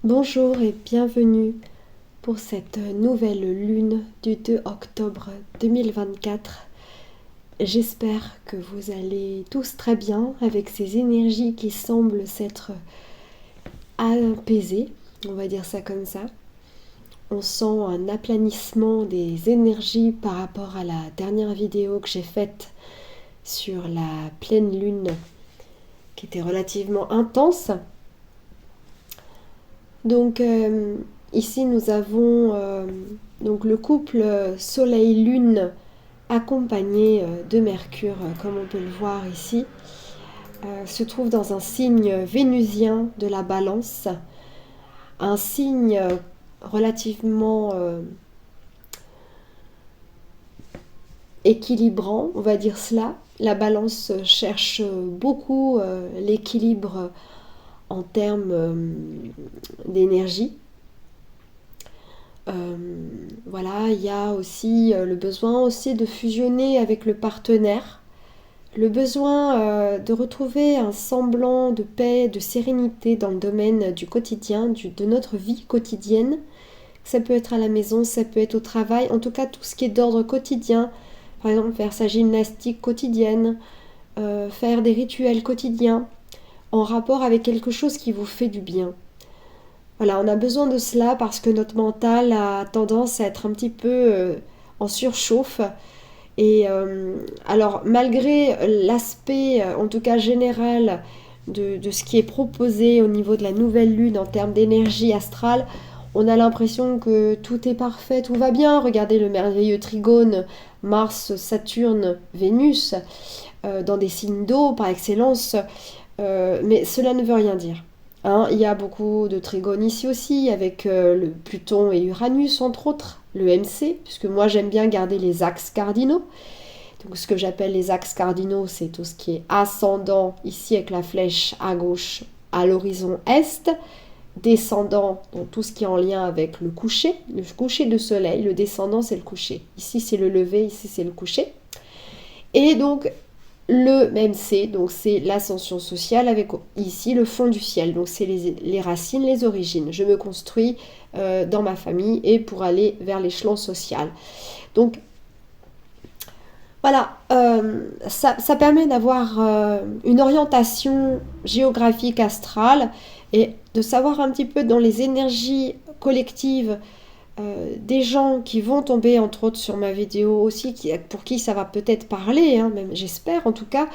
Bonjour et bienvenue pour cette nouvelle lune du 2 octobre 2024. J'espère que vous allez tous très bien avec ces énergies qui semblent s'être apaisées, on va dire ça comme ça. On sent un aplanissement des énergies par rapport à la dernière vidéo que j'ai faite sur la pleine lune qui était relativement intense. Donc ici nous avons donc le couple Soleil-Lune accompagné de Mercure, comme on peut le voir ici, se trouve dans un signe vénusien de la Balance, un signe relativement équilibrant, on va dire cela. La Balance cherche beaucoup l'équilibre en termes d'énergie. Voilà, il y a aussi le besoin aussi de fusionner avec le partenaire, le besoin de retrouver un semblant de paix, de sérénité dans le domaine du quotidien, de notre vie quotidienne. Ça peut être à la maison, ça peut être au travail, en tout cas tout ce qui est d'ordre quotidien. Par exemple, faire sa gymnastique quotidienne, faire des rituels quotidiens en rapport avec quelque chose qui vous fait du bien. Voilà, on a besoin de cela parce que notre mental a tendance à être un petit peu en surchauffe. Et alors, malgré l'aspect, en tout cas général, de ce qui est proposé au niveau de la nouvelle lune en termes d'énergie astrale, on a l'impression que tout est parfait, tout va bien. Regardez le merveilleux trigone Mars, Saturne, Vénus, dans des signes d'eau par excellence. Mais cela ne veut rien dire. Hein, il y a beaucoup de trigones ici aussi, avec le Pluton et Uranus, entre autres, le MC, puisque moi j'aime bien garder les axes cardinaux. Donc ce que j'appelle les axes cardinaux, c'est tout ce qui est ascendant, ici avec la flèche à gauche, à l'horizon est, descendant, donc tout ce qui est en lien avec le coucher de soleil, le descendant c'est le coucher. Ici c'est le lever, ici c'est le coucher. Et donc le MC, donc c'est l'ascension sociale avec ici le fond du ciel, donc c'est les racines, les origines. Je me construis dans ma famille et pour aller vers l'échelon social. Donc voilà, ça permet d'avoir une orientation géographique astrale et de savoir un petit peu dans les énergies collectives des gens qui vont tomber entre autres sur ma vidéo aussi, pour qui ça va peut-être parler, hein, même j'espère en tout cas,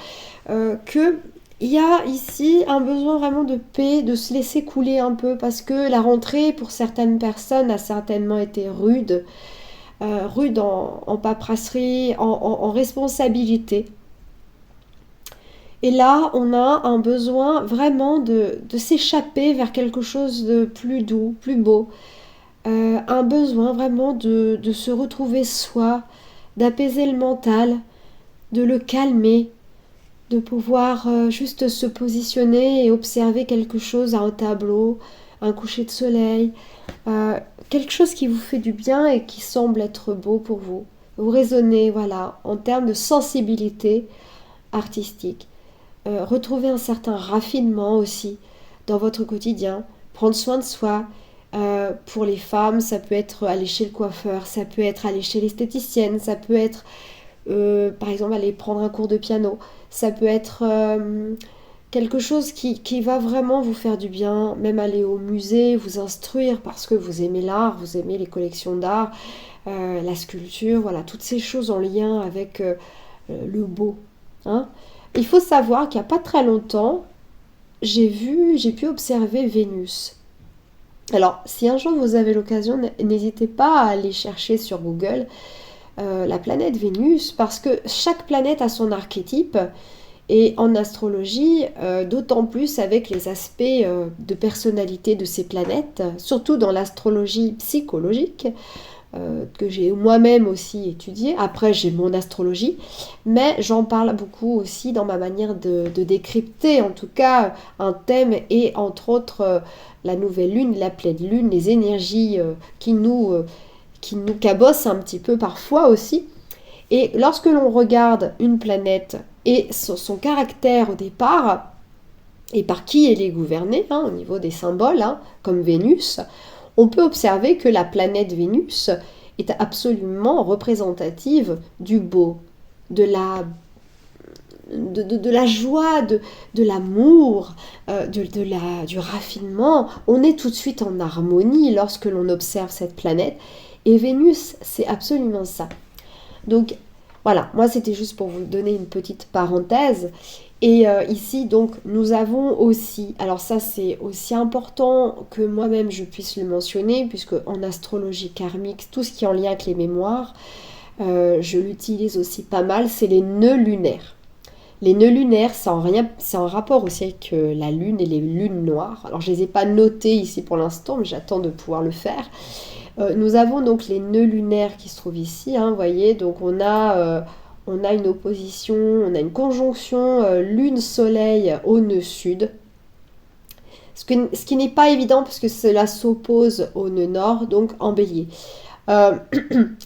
que il y a ici un besoin vraiment de paix, de se laisser couler un peu, parce que la rentrée pour certaines personnes a certainement été rude en paperasserie, en responsabilité. Et là, on a un besoin vraiment de s'échapper vers quelque chose de plus doux, plus beau, un besoin vraiment de se retrouver soi, d'apaiser le mental, de le calmer, de pouvoir juste se positionner et observer quelque chose à un tableau, un coucher de soleil, quelque chose qui vous fait du bien et qui semble être beau pour vous. Vous raisonnez, voilà, en termes de sensibilité artistique. Retrouver un certain raffinement aussi dans votre quotidien, prendre soin de soi. Pour les femmes, ça peut être aller chez le coiffeur, ça peut être aller chez l'esthéticienne, ça peut être par exemple aller prendre un cours de piano, ça peut être quelque chose qui va vraiment vous faire du bien, même aller au musée, vous instruire parce que vous aimez l'art, vous aimez les collections d'art, la sculpture, voilà, toutes ces choses en lien avec le beau. Hein. Il faut savoir qu'il n'y a pas très longtemps, j'ai pu observer Vénus. Alors, si un jour vous avez l'occasion, n'hésitez pas à aller chercher sur Google la planète Vénus, parce que chaque planète a son archétype, et en astrologie, d'autant plus avec les aspects de personnalité de ces planètes, surtout dans l'astrologie psychologique, que j'ai moi-même aussi étudié. Après, j'ai mon astrologie, mais j'en parle beaucoup aussi dans ma manière de décrypter, en tout cas, un thème et entre autres la nouvelle lune, la pleine lune, les énergies qui nous cabossent un petit peu parfois aussi. Et lorsque l'on regarde une planète et son caractère au départ, et par qui elle est gouvernée, au niveau des symboles, comme Vénus, on peut observer que la planète Vénus est absolument représentative du beau, de la joie, de l'amour, du raffinement. On est tout de suite en harmonie lorsque l'on observe cette planète. Et Vénus, c'est absolument ça. Donc voilà, moi c'était juste pour vous donner une petite parenthèse. Et ici, donc, nous avons aussi, alors ça c'est aussi important que moi-même je puisse le mentionner, puisque en astrologie karmique, tout ce qui est en lien avec les mémoires, je l'utilise aussi pas mal, c'est les nœuds lunaires. Les nœuds lunaires, c'est en rapport aussi avec la lune et les lunes noires. Alors je ne les ai pas notés ici pour l'instant, mais j'attends de pouvoir le faire. Nous avons donc les nœuds lunaires qui se trouvent ici, vous voyez, donc on a une opposition, on a une conjonction lune-soleil au nœud sud, ce qui n'est pas évident parce que cela s'oppose au nœud nord, donc en bélier.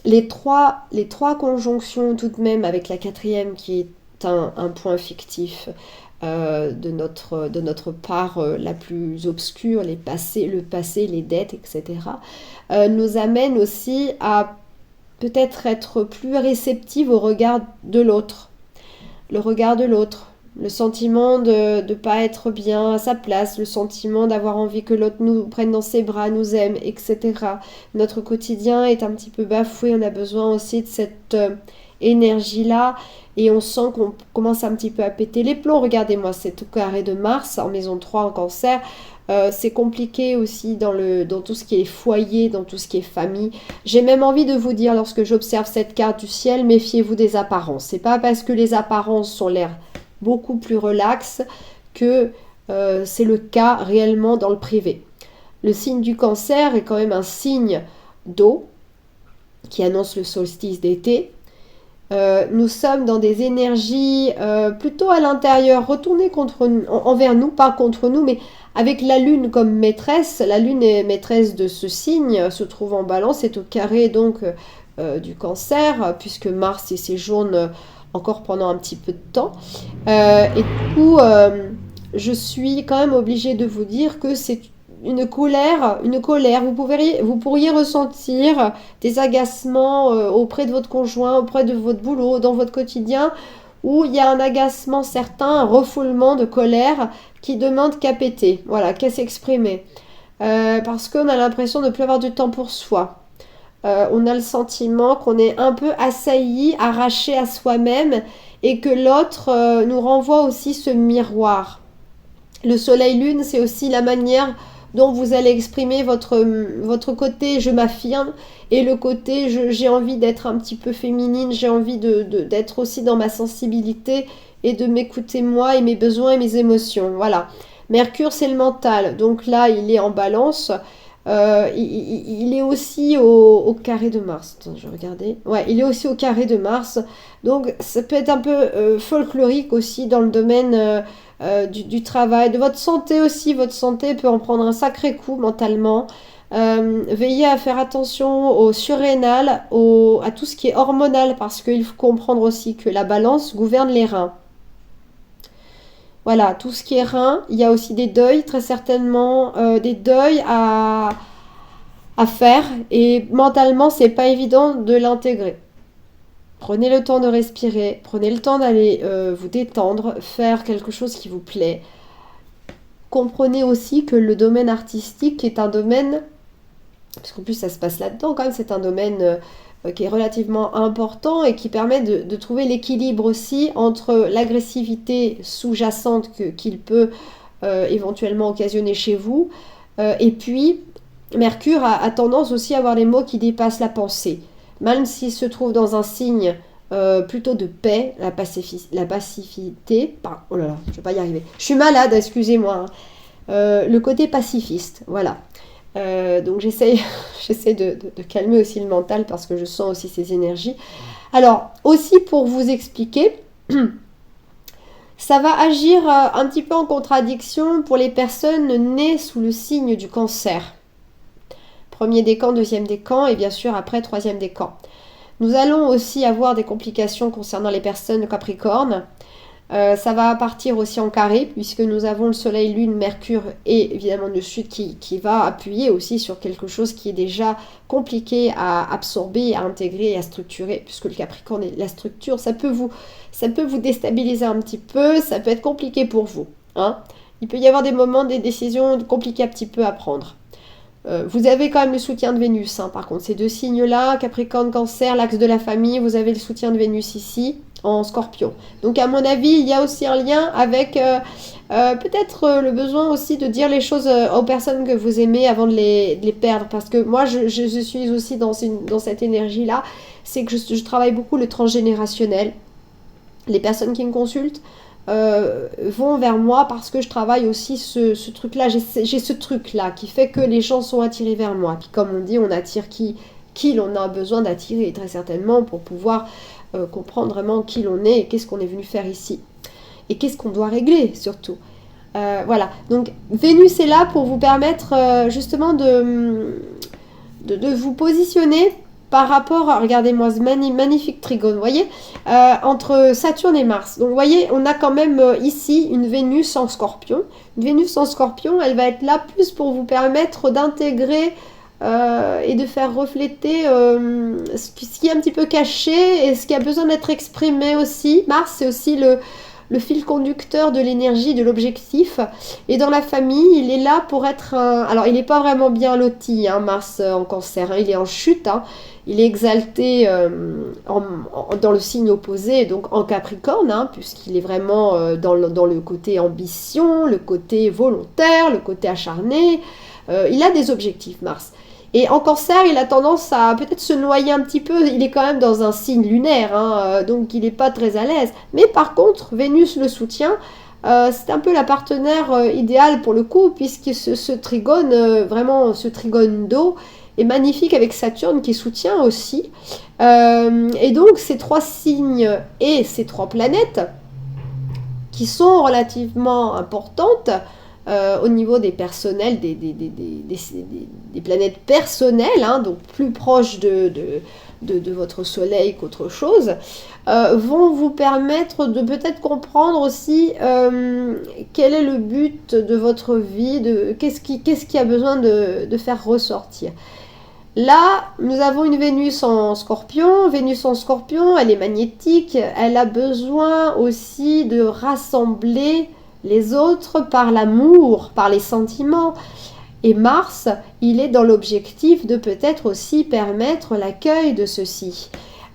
Les trois conjonctions tout de même, avec la quatrième qui est un point fictif de notre part la plus obscure, le passé, les dettes, etc., nous amènent aussi à peut-être être plus réceptive au regard de l'autre. Le regard de l'autre, le sentiment de ne pas être bien à sa place, le sentiment d'avoir envie que l'autre nous prenne dans ses bras, nous aime, etc. Notre quotidien est un petit peu bafoué, on a besoin aussi de cette énergie-là, et on sent qu'on commence un petit peu à péter les plombs. Regardez-moi, c'est au carré de Mars, en maison 3 en Cancer. C'est compliqué aussi dans tout ce qui est foyer, dans tout ce qui est famille. J'ai même envie de vous dire, lorsque j'observe cette carte du ciel, méfiez-vous des apparences. C'est pas parce que les apparences ont l'air beaucoup plus relaxes que c'est le cas réellement dans le privé. Le signe du Cancer est quand même un signe d'eau qui annonce le solstice d'été. Nous sommes dans des énergies plutôt à l'intérieur, retournées envers nous, pas contre nous, mais avec la lune comme maîtresse. La lune est maîtresse de ce signe, se trouve en balance, est au carré donc du Cancer, puisque Mars y séjourne encore pendant un petit peu de temps. Et du coup, je suis quand même obligée de vous dire que c'est une colère. Vous pourriez ressentir des agacements auprès de votre conjoint, auprès de votre boulot, dans votre quotidien, où il y a un agacement certain, un refoulement de colère qui demande qu'à péter, voilà, qu'à s'exprimer. Parce qu'on a l'impression de ne plus avoir du temps pour soi. On a le sentiment qu'on est un peu assailli, arraché à soi-même, et que l'autre nous renvoie aussi ce miroir. Le soleil-lune, c'est aussi la manière dont vous allez exprimer votre côté je m'affirme, et le côté j'ai envie d'être un petit peu féminine, j'ai envie d'être aussi dans ma sensibilité et de m'écouter moi et mes besoins et mes émotions. Voilà. Mercure, c'est le mental, donc là il est en balance. Il est aussi au carré de Mars. Attends, je vais regarder. Ouais, il est aussi au carré de Mars. Donc ça peut être un peu folklorique aussi dans le domaine du travail, de votre santé aussi. Votre santé peut en prendre un sacré coup mentalement. Veillez à faire attention au surrénal, à tout ce qui est hormonal, parce qu'il faut comprendre aussi que la balance gouverne les reins. Voilà, tout ce qui est reins, il y a aussi des deuils, très certainement, des deuils à faire, et mentalement, c'est pas évident de l'intégrer. Prenez le temps de respirer, prenez le temps d'aller vous détendre, faire quelque chose qui vous plaît. Comprenez aussi que le domaine artistique est un domaine, parce qu'en plus ça se passe là-dedans quand même, c'est un domaine qui est relativement important et qui permet de trouver l'équilibre aussi entre l'agressivité sous-jacente qu'il peut éventuellement occasionner chez vous, et puis Mercure a tendance aussi à avoir les mots qui dépassent la pensée. Même s'il se trouve dans un signe plutôt de paix, la passivité, oh là là, je ne vais pas y arriver. Je suis malade, excusez-moi. Le côté pacifiste, voilà. Donc j'essaie de calmer aussi le mental parce que je sens aussi ces énergies. Alors, aussi pour vous expliquer, ça va agir un petit peu en contradiction pour les personnes nées sous le signe du Cancer. Premier décan, deuxième décan et bien sûr après troisième décan. Nous allons aussi avoir des complications concernant les personnes Capricorne. Ça va partir aussi en carré, puisque nous avons le Soleil, Lune, Mercure et évidemment le Sud qui va appuyer aussi sur quelque chose qui est déjà compliqué à absorber, à intégrer et à structurer, puisque le Capricorne est la structure. Ça peut vous déstabiliser un petit peu, ça peut être compliqué pour vous, hein. Il peut y avoir des moments, des décisions compliquées un petit peu à prendre. Vous avez quand même le soutien de Vénus, hein. Par contre, ces deux signes-là, Capricorne, Cancer, l'axe de la famille, vous avez le soutien de Vénus ici, en Scorpion. Donc, à mon avis, il y a aussi un lien avec peut-être le besoin aussi de dire les choses aux personnes que vous aimez avant de les perdre. Parce que moi, je suis aussi dans cette énergie-là. C'est que je travaille beaucoup le transgénérationnel. Les personnes qui me consultent vont vers moi parce que je travaille aussi ce truc-là. J'ai ce truc-là qui fait que les gens sont attirés vers moi. Puis comme on dit, on attire qui l'on a besoin d'attirer, très certainement, pour pouvoir comprendre vraiment qui l'on est et qu'est-ce qu'on est venu faire ici. Et qu'est-ce qu'on doit régler, surtout. Voilà. Donc, Vénus est là pour vous permettre justement de vous positionner par rapport à, regardez-moi ce magnifique trigone, vous voyez, entre Saturne et Mars. Donc, vous voyez, on a quand même ici une Vénus en Scorpion. Une Vénus en Scorpion, elle va être là plus pour vous permettre d'intégrer et de faire refléter ce qui est un petit peu caché et ce qui a besoin d'être exprimé aussi. Mars, c'est aussi le fil conducteur de l'énergie, de l'objectif. Et dans la famille, il est là pour être un... Alors, il n'est pas vraiment bien loti, hein, Mars en Cancer, hein, il est en chute, hein. Il est exalté dans le signe opposé, donc en Capricorne, hein, puisqu'il est vraiment dans le côté ambition, le côté volontaire, le côté acharné. Il a des objectifs, Mars. Et en Cancer, il a tendance à peut-être se noyer un petit peu. Il est quand même dans un signe lunaire, hein, donc il n'est pas très à l'aise. Mais par contre, Vénus le soutient. C'est un peu la partenaire idéale pour le coup, puisque ce trigone, vraiment ce trigone d'eau, est magnifique avec Saturne qui soutient aussi. Et donc ces trois signes et ces trois planètes, qui sont relativement importantes, au niveau des personnels, des planètes personnelles, hein, donc plus proches de votre soleil qu'autre chose, vont vous permettre de peut-être comprendre aussi quel est le but de votre vie, qu'est-ce qui a besoin de faire ressortir. Là, nous avons une Vénus en Scorpion. Vénus en Scorpion, elle est magnétique, elle a besoin aussi de rassembler les autres par l'amour, par les sentiments. Et Mars, il est dans l'objectif de peut-être aussi permettre l'accueil de ceci.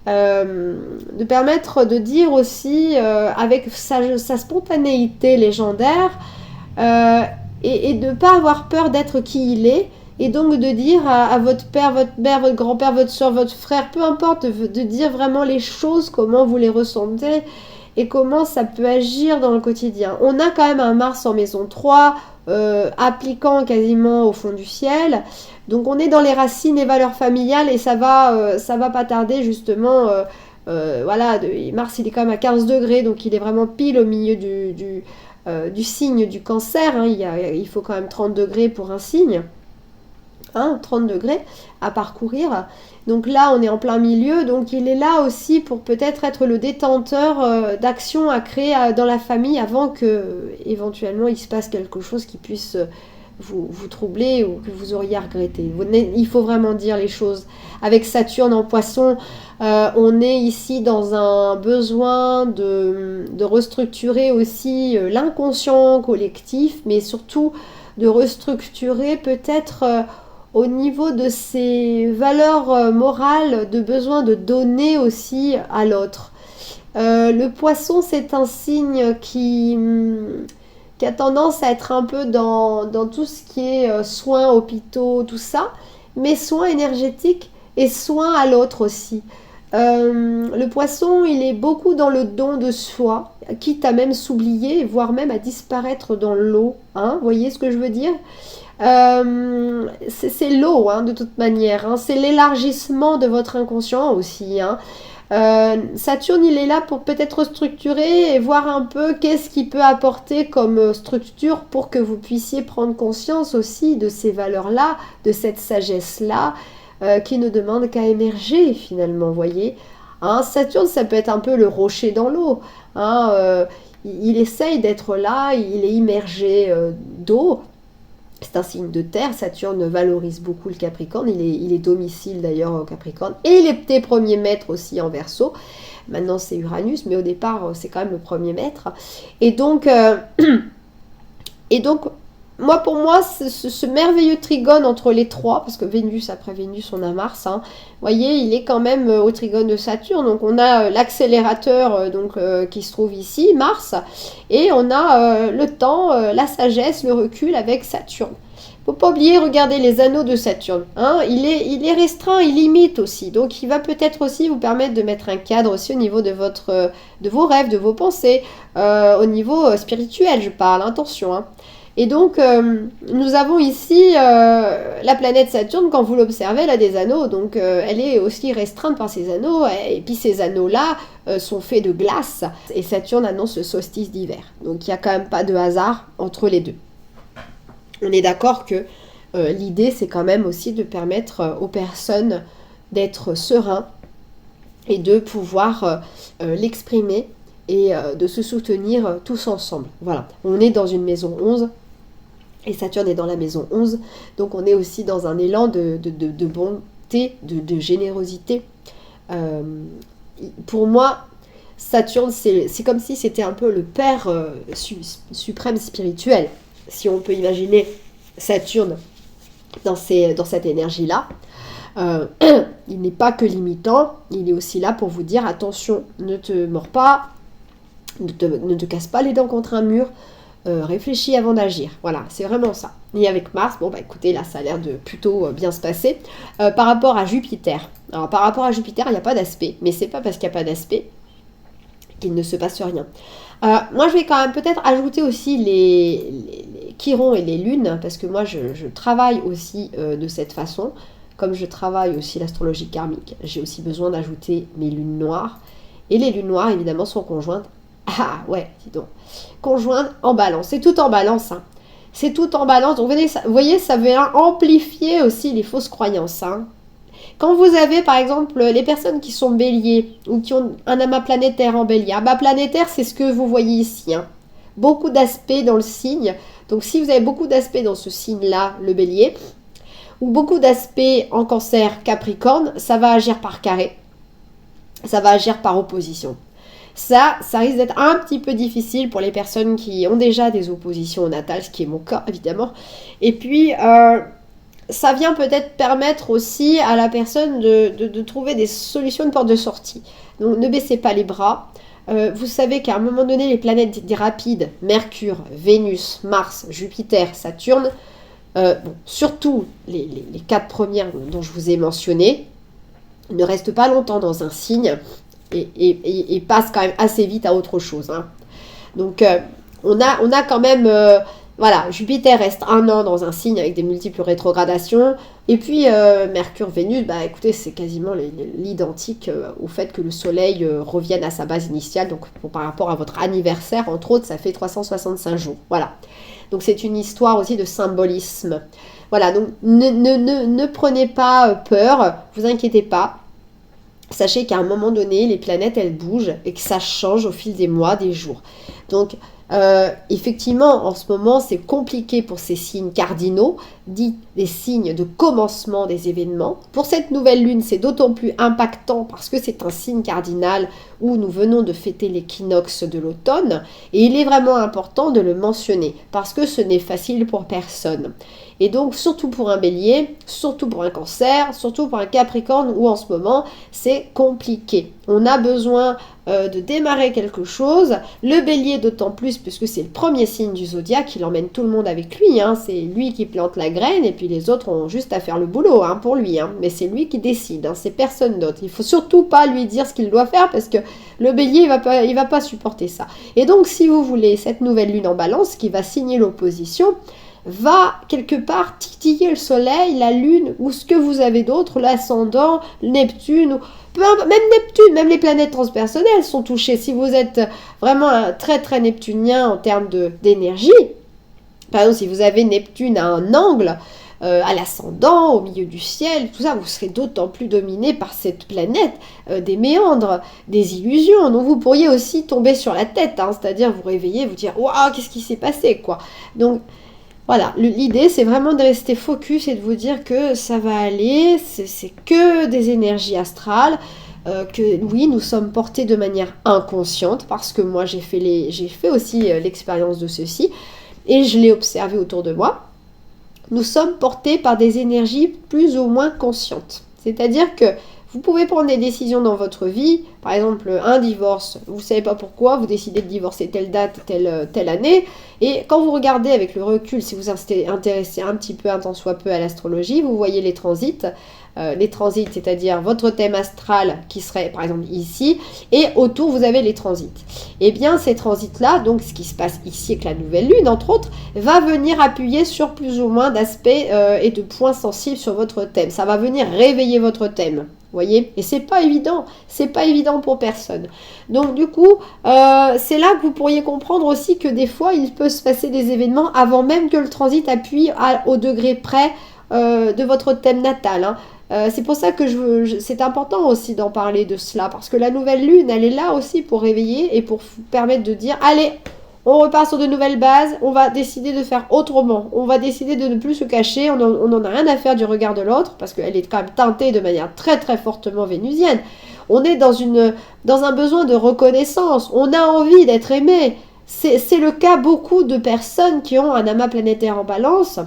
De permettre de dire aussi, avec sa spontanéité légendaire, et de ne pas avoir peur d'être qui il est, et donc de dire à votre père, votre mère, votre grand-père, votre soeur, votre frère, peu importe, de dire vraiment les choses, comment vous les ressentez, et comment ça peut agir dans le quotidien. On a quand même un Mars en maison 3, appliquant quasiment au fond du ciel. Donc on est dans les racines et valeurs familiales et ça va pas tarder justement. Voilà, Mars il est quand même à 15 degrés, donc il est vraiment pile au milieu du signe du Cancer. Hein. Il faut quand même 30 degrés pour un signe. 30 degrés à parcourir. Donc là, on est en plein milieu. Donc il est là aussi pour peut-être être le détenteur d'actions à créer dans la famille avant que éventuellement il se passe quelque chose qui puisse vous troubler ou que vous auriez à regretter. Il faut vraiment dire les choses. Avec Saturne en Poisson, on est ici dans un besoin de restructurer aussi l'inconscient collectif, mais surtout de restructurer peut-être au niveau de ses valeurs morales, de besoin de donner aussi à l'autre. Le poisson, c'est un signe qui a tendance à être un peu dans tout ce qui est soins, hôpitaux, tout ça, mais soins énergétiques et soins à l'autre aussi. Le poisson, il est beaucoup dans le don de soi, quitte à même s'oublier, voire même à disparaître dans l'eau. Hein, vous voyez ce que je veux dire ? C'est l'eau, hein, de toute manière. Hein, c'est l'élargissement de votre inconscient aussi. Hein. Saturne, il est là pour peut-être structurer et voir un peu qu'est-ce qu'il peut apporter comme structure pour que vous puissiez prendre conscience aussi de ces valeurs-là, de cette sagesse-là, qui ne demande qu'à émerger finalement, voyez. Hein, Saturne, ça peut être un peu le rocher dans l'eau. Hein, il essaye d'être là, il est immergé d'eau. C'est un signe de terre. Saturne valorise beaucoup le Capricorne. Il est domicile d'ailleurs au Capricorne. Et il était premier maître aussi en Verseau. Maintenant c'est Uranus, mais au départ c'est quand même le premier maître. Et donc, pour moi, ce merveilleux trigone entre les trois, parce que Vénus, après Vénus, on a Mars, hein, vous voyez, il est quand même au trigone de Saturne, donc on a l'accélérateur qui se trouve ici, Mars, et on a le temps, la sagesse, le recul avec Saturne. Faut pas oublier, regardez les anneaux de Saturne, hein, il est restreint, il limite aussi, donc il va peut-être aussi vous permettre de mettre un cadre aussi au niveau de vos rêves, de vos pensées, au niveau spirituel, je parle, attention, hein. Et donc, nous avons ici la planète Saturne, quand vous l'observez, elle a des anneaux, donc elle est aussi restreinte par ces anneaux, et puis ces anneaux-là sont faits de glace, et Saturne annonce le solstice d'hiver. Donc il n'y a quand même pas de hasard entre les deux. On est d'accord que l'idée, c'est quand même aussi de permettre aux personnes d'être sereins et de pouvoir l'exprimer et de se soutenir tous ensemble. Voilà, on est dans une maison 11, et Saturne est dans la maison 11, donc on est aussi dans un élan de bonté, de générosité. Pour moi, Saturne, c'est comme si c'était un peu le père suprême spirituel, si on peut imaginer Saturne dans cette énergie-là. Il n'est pas que limitant, il est aussi là pour vous dire, attention, ne te mords pas, ne te casse pas les dents contre un mur, réfléchis avant d'agir. Voilà, c'est vraiment ça. Et avec Mars, bon bah écoutez, là ça a l'air de plutôt bien se passer. Par rapport à Jupiter, alors par rapport à Jupiter, il n'y a pas d'aspect, mais c'est pas parce qu'il n'y a pas d'aspect qu'il ne se passe rien. Moi je vais quand même peut-être ajouter aussi les Chirons et les lunes, parce que moi je travaille aussi de cette façon, comme je travaille aussi l'astrologie karmique, j'ai aussi besoin d'ajouter mes lunes noires, et les lunes noires évidemment sont conjointes. Ah ouais, dis donc. Conjointe en balance. C'est tout en balance. Hein. C'est tout en balance. Donc vous voyez, ça vient amplifier aussi les fausses croyances. Hein. Quand vous avez par exemple les personnes qui sont béliers ou qui ont un amas planétaire en bélier. Amas planétaire, c'est ce que vous voyez ici. Hein. Beaucoup d'aspects dans le signe. Donc si vous avez beaucoup d'aspects dans ce signe-là, le bélier, ou beaucoup d'aspects en cancer, capricorne, ça va agir par carré. Ça va agir par opposition. Ça risque d'être un petit peu difficile pour les personnes qui ont déjà des oppositions au natal, ce qui est mon cas évidemment. Et puis, ça vient peut-être permettre aussi à la personne de trouver des solutions de porte de sortie. Donc ne baissez pas les bras. Vous savez qu'à un moment donné, les planètes des rapides, Mercure, Vénus, Mars, Jupiter, Saturne, surtout les 4 premières dont je vous ai mentionné, ne restent pas longtemps dans un signe. Et passe quand même assez vite à autre chose. Hein. Donc, on a quand même... voilà, Jupiter reste 1 an dans un signe avec des multiples rétrogradations. Et puis, Mercure, Vénus, bah écoutez, c'est quasiment l'identique au fait que le Soleil revienne à sa base initiale. Donc, par rapport à votre anniversaire, entre autres, ça fait 365 jours. Voilà. Donc, c'est une histoire aussi de symbolisme. Voilà, donc ne prenez pas peur, vous inquiétez pas. Sachez qu'à un moment donné, les planètes, elles bougent et que ça change au fil des mois, des jours. Donc, effectivement, en ce moment, c'est compliqué pour ces signes cardinaux, dits des signes de commencement des événements. Pour cette nouvelle lune, c'est d'autant plus impactant parce que c'est un signe cardinal où nous venons de fêter l'équinoxe de l'automne. Et il est vraiment important de le mentionner parce que ce n'est facile pour personne. Et donc, surtout pour un bélier, surtout pour un cancer, surtout pour un capricorne où en ce moment, c'est compliqué. On a besoin de démarrer quelque chose. Le bélier d'autant plus puisque c'est le premier signe du zodiaque, il emmène tout le monde avec lui. Hein. C'est lui qui plante la graine et puis les autres ont juste à faire le boulot hein, pour lui. Hein. Mais c'est lui qui décide, hein. C'est personne d'autre. Il ne faut surtout pas lui dire ce qu'il doit faire parce que le bélier, il va pas supporter ça. Et donc, si vous voulez, cette nouvelle lune en balance qui va signer l'opposition, va quelque part titiller le soleil, la lune ou ce que vous avez d'autre, l'ascendant, Neptune, même Neptune, même les planètes transpersonnelles sont touchées. Si vous êtes vraiment un très très neptunien en termes d'énergie, par exemple si vous avez Neptune à un angle, à l'ascendant, au milieu du ciel, tout ça, vous serez d'autant plus dominé par cette planète des méandres, des illusions. Donc vous pourriez aussi tomber sur la tête, hein, c'est-à-dire vous réveiller, vous dire « Waouh, qu'est-ce qui s'est passé ?» quoi. Donc voilà, l'idée c'est vraiment de rester focus et de vous dire que ça va aller, c'est que des énergies astrales, que oui, nous sommes portés de manière inconsciente, parce que moi j'ai fait aussi l'expérience de ceci, et je l'ai observé autour de moi. Nous sommes portés par des énergies plus ou moins conscientes. C'est-à-dire que vous pouvez prendre des décisions dans votre vie, par exemple un divorce, vous ne savez pas pourquoi, vous décidez de divorcer telle date, telle année, et quand vous regardez avec le recul, si vous vous intéressez un petit peu, un tant soit peu à l'astrologie, vous voyez les transits, c'est-à-dire votre thème astral qui serait par exemple ici, et autour vous avez les transits. Et bien ces transits-là, donc ce qui se passe ici avec la nouvelle lune, entre autres, va venir appuyer sur plus ou moins d'aspects et de points sensibles sur votre thème. Ça va venir réveiller votre thème. Voyez, et c'est pas évident pour personne. Donc du coup, c'est là que vous pourriez comprendre aussi que des fois, il peut se passer des événements avant même que le transit appuie au degré près de votre thème natal. Hein. C'est pour ça que c'est important aussi d'en parler de cela, parce que la nouvelle lune, elle est là aussi pour réveiller et pour vous permettre de dire, allez, on repart sur de nouvelles bases, on va décider de faire autrement, on va décider de ne plus se cacher, on n'en a rien à faire du regard de l'autre, parce qu'elle est quand même teintée de manière très très fortement vénusienne. On est dans un besoin de reconnaissance, on a envie d'être aimé. C'est le cas beaucoup de personnes qui ont un amas planétaire en balance,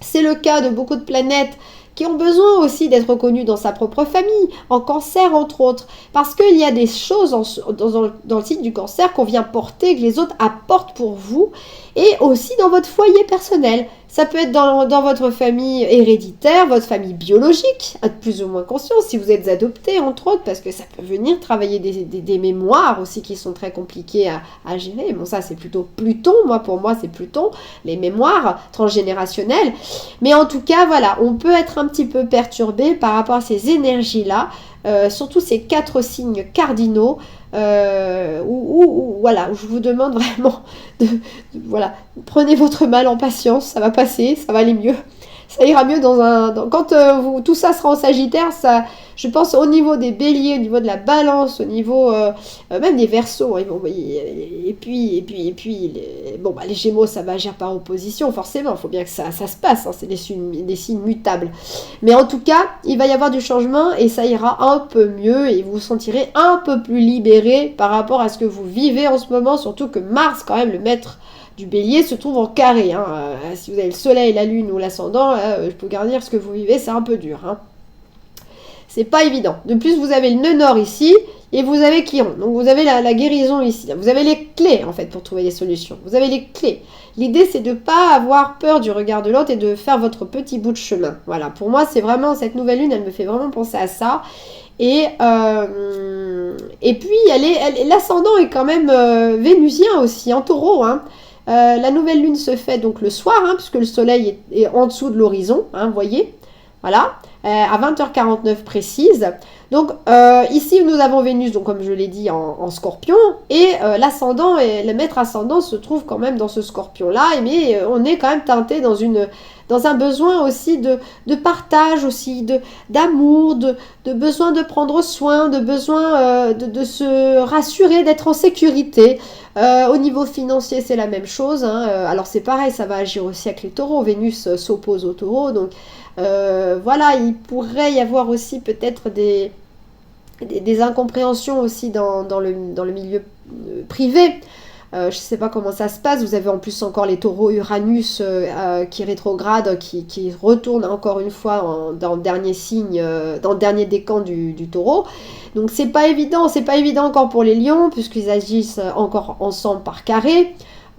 c'est le cas de beaucoup de planètes qui ont besoin aussi d'être reconnus dans sa propre famille, en cancer entre autres, parce qu'il y a des choses dans le signe du cancer qu'on vient porter, que les autres apportent pour vous, et aussi dans votre foyer personnel. Ça peut être dans votre famille héréditaire, votre famille biologique, à plus ou moins conscience, si vous êtes adopté entre autres, parce que ça peut venir travailler des mémoires aussi qui sont très compliquées à gérer. Bon, ça c'est plutôt Pluton, pour moi c'est Pluton, les mémoires transgénérationnelles. Mais en tout cas, voilà, on peut être un petit peu perturbé par rapport à ces énergies-là, surtout ces 4 signes cardinaux, où je vous demande vraiment voilà, prenez votre mal en patience, ça va passer, ça va aller mieux, ça ira mieux quand tout ça sera en Sagittaire, ça, je pense au niveau des béliers, au niveau de la balance, au niveau même des Verseaux, hein, et puis les Gémeaux, ça va agir par opposition, forcément, il faut bien que ça se passe, hein, c'est des signes mutables. Mais en tout cas, il va y avoir du changement et ça ira un peu mieux et vous vous sentirez un peu plus libéré par rapport à ce que vous vivez en ce moment, surtout que Mars, quand même, le maître du bélier, se trouve en carré. Hein. Si vous avez le soleil, la lune ou l'ascendant, je peux garantir ce que vous vivez, c'est un peu dur. Hein. C'est pas évident. De plus, vous avez le nœud nord ici et vous avez Chiron. Donc vous avez la guérison ici. Vous avez les clés en fait pour trouver des solutions. Vous avez les clés. L'idée c'est de ne pas avoir peur du regard de l'autre et de faire votre petit bout de chemin. Voilà, pour moi c'est vraiment, cette nouvelle lune, elle me fait vraiment penser à ça. Et puis l'ascendant est quand même vénusien aussi, en taureau. Hein. La nouvelle lune se fait donc le soir, hein, puisque le soleil est en dessous de l'horizon, hein, vous voyez. Voilà, à 20h49 précise. Donc ici nous avons Vénus, donc comme je l'ai dit, en Scorpion, et l'ascendant et le maître ascendant se trouve quand même dans ce Scorpion-là, mais on est quand même teinté dans un besoin aussi de partage, aussi d'amour, de besoin de prendre soin, de besoin de se rassurer, d'être en sécurité. Au niveau financier, c'est la même chose. Hein. Alors c'est pareil, ça va agir aussi avec les taureaux. Vénus s'oppose aux taureaux, donc voilà, il pourrait y avoir aussi peut-être des incompréhensions aussi dans le milieu privé. Je ne sais pas comment ça se passe. Vous avez en plus encore les taureaux Uranus qui rétrograde, qui retourne encore une fois dans le dernier signe, dans le dernier décan du taureau. Donc c'est pas évident encore pour les lions, puisqu'ils agissent encore ensemble par carré.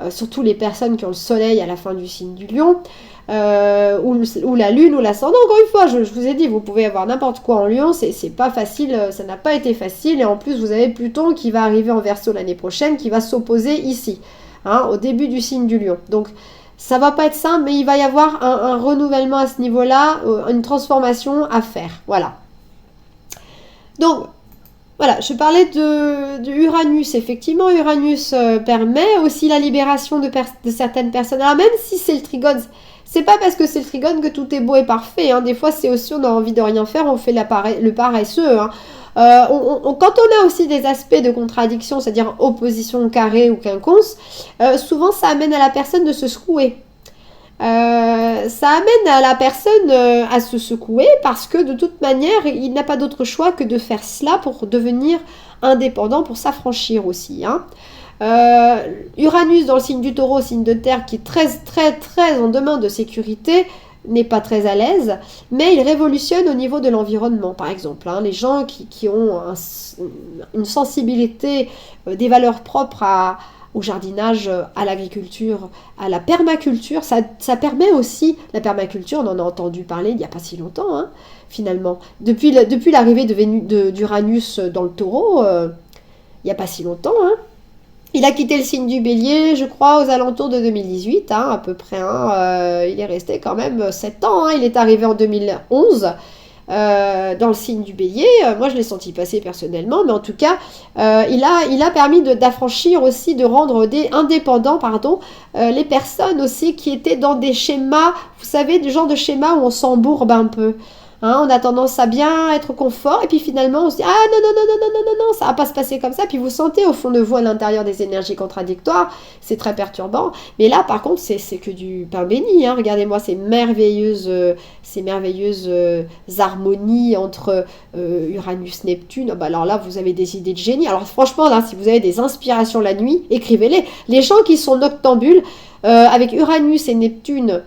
Surtout les personnes qui ont le soleil à la fin du signe du lion. Ou la lune ou l'ascendant, encore une fois, je vous ai dit, vous pouvez avoir n'importe quoi en lion, c'est pas facile, ça n'a pas été facile, et en plus vous avez Pluton qui va arriver en Verseau l'année prochaine, qui va s'opposer ici, hein, au début du signe du lion. Donc ça va pas être simple, mais il va y avoir un renouvellement à ce niveau-là, une transformation à faire, voilà. Donc voilà, je parlais de Uranus. Effectivement, Uranus permet aussi la libération de certaines personnes. Alors même si c'est le trigone, C'est pas parce que c'est le trigone que tout est beau et parfait. Hein. Des fois, c'est aussi, on a envie de rien faire, on fait le paresseux. Hein. Quand on a aussi des aspects de contradiction, c'est-à-dire opposition carrée ou quinconce, souvent ça amène à la personne de se secouer. Ça amène à la personne à se secouer parce que de toute manière, il n'a pas d'autre choix que de faire cela pour devenir indépendant, pour s'affranchir aussi. Hein. Uranus dans le signe du taureau, signe de terre, qui est très très très en demande de sécurité, n'est pas très à l'aise, mais il révolutionne au niveau de l'environnement, par exemple. Hein. Les gens qui ont une sensibilité, des valeurs propres au jardinage, à l'agriculture, à la permaculture, ça permet aussi, la permaculture, on en a entendu parler il n'y a pas si longtemps, hein, finalement. Depuis l'arrivée d'Uranus dans le taureau, il n'y a pas si longtemps, hein. Il a quitté le signe du bélier, je crois, aux alentours de 2018, hein, à peu près. Hein, il est resté quand même 7 ans. Hein, il est arrivé en 2011 dans le signe du bélier. Moi, je l'ai senti passer personnellement, mais en tout cas, il a permis d'affranchir aussi, de rendre indépendants, les personnes aussi qui étaient dans des schémas, vous savez, du genre de schéma où on s'embourbe un peu. Hein, on a tendance à bien être confort et puis finalement on se dit ah non non non non non non non non ça va pas se passer comme ça, puis vous sentez au fond de vous à l'intérieur des énergies contradictoires, c'est très perturbant, mais là par contre c'est que du pain béni, hein. Regardez-moi ces merveilleuses harmonies entre Uranus-Neptune. Oh, bah alors là vous avez des idées de génie, alors franchement là si vous avez des inspirations la nuit, écrivez-les. Les gens qui sont noctambules avec Uranus et Neptune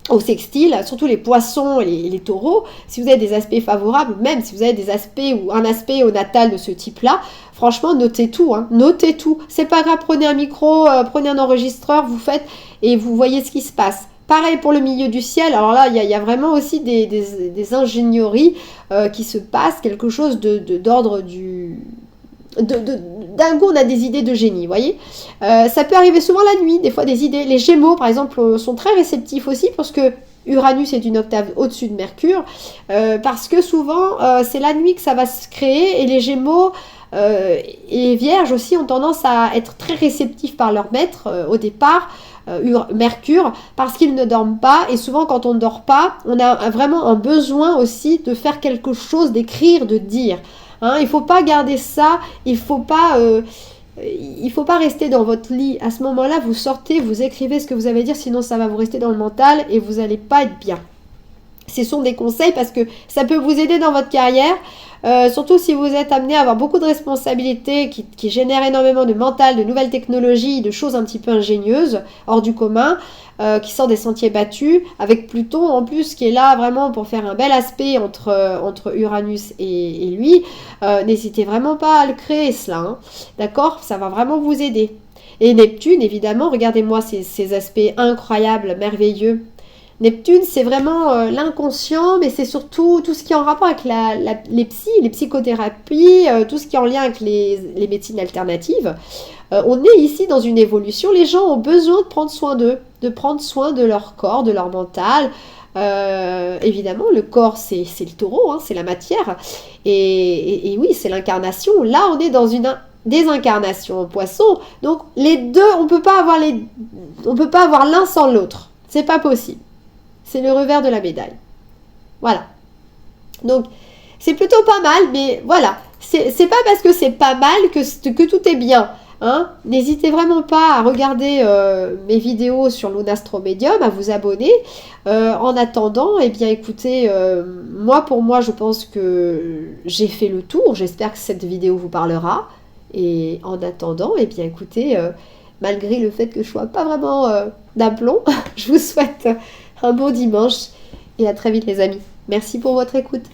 au sextile, surtout les poissons et les taureaux, si vous avez des aspects favorables, même si vous avez des aspects ou un aspect au natal de ce type-là, franchement, notez tout, hein, notez tout. C'est pas grave, prenez un micro, prenez un enregistreur, vous faites et vous voyez ce qui se passe. Pareil pour le milieu du ciel, alors là, il y a vraiment aussi des ingénieries qui se passent, quelque chose d'ordre du... d'un coup on a des idées de génie, vous voyez. Ça peut arriver souvent la nuit, des fois des idées. Les Gémeaux par exemple sont très réceptifs aussi parce que Uranus est une octave au-dessus de Mercure, parce que souvent c'est la nuit que ça va se créer, et les Gémeaux et les Vierges aussi ont tendance à être très réceptifs par leur maître au départ, Mercure, parce qu'ils ne dorment pas, et souvent quand on ne dort pas, on a vraiment un besoin aussi de faire quelque chose, d'écrire, de dire. Hein, il ne faut pas garder ça, il ne faut pas rester dans votre lit. À ce moment-là, vous sortez, vous écrivez ce que vous avez à dire, sinon ça va vous rester dans le mental et vous n'allez pas être bien. Ce sont des conseils parce que ça peut vous aider dans votre carrière, surtout si vous êtes amené à avoir beaucoup de responsabilités qui génèrent énormément de mental, de nouvelles technologies, de choses un petit peu ingénieuses, hors du commun, qui sort des sentiers battus, avec Pluton en plus qui est là vraiment pour faire un bel aspect entre Uranus et lui. N'hésitez vraiment pas à le créer cela, hein. D'accord, ça va vraiment vous aider. Et Neptune, évidemment, regardez-moi ces aspects incroyables, merveilleux. Neptune, c'est vraiment l'inconscient, mais c'est surtout tout ce qui est en rapport avec les psychothérapies, tout ce qui est en lien avec les médecines alternatives. On est ici dans une évolution. Les gens ont besoin de prendre soin d'eux, de prendre soin de leur corps, de leur mental. Évidemment, le corps, c'est le taureau, hein, c'est la matière. Et oui, c'est l'incarnation. Là, on est dans une désincarnation en poisson. Donc, les deux, on peut pas avoir l'un sans l'autre. C'est pas possible. C'est le revers de la médaille. Voilà. Donc, c'est plutôt pas mal, mais voilà. C'est pas parce que c'est pas mal que tout est bien. Hein. N'hésitez vraiment pas à regarder mes vidéos sur Lunastro-Medium, à vous abonner. En attendant, eh bien écoutez, pour moi, je pense que j'ai fait le tour. J'espère que cette vidéo vous parlera. Et en attendant, eh bien écoutez, malgré le fait que je sois pas vraiment d'aplomb, je vous souhaite un bon dimanche et à très vite les amis. Merci pour votre écoute.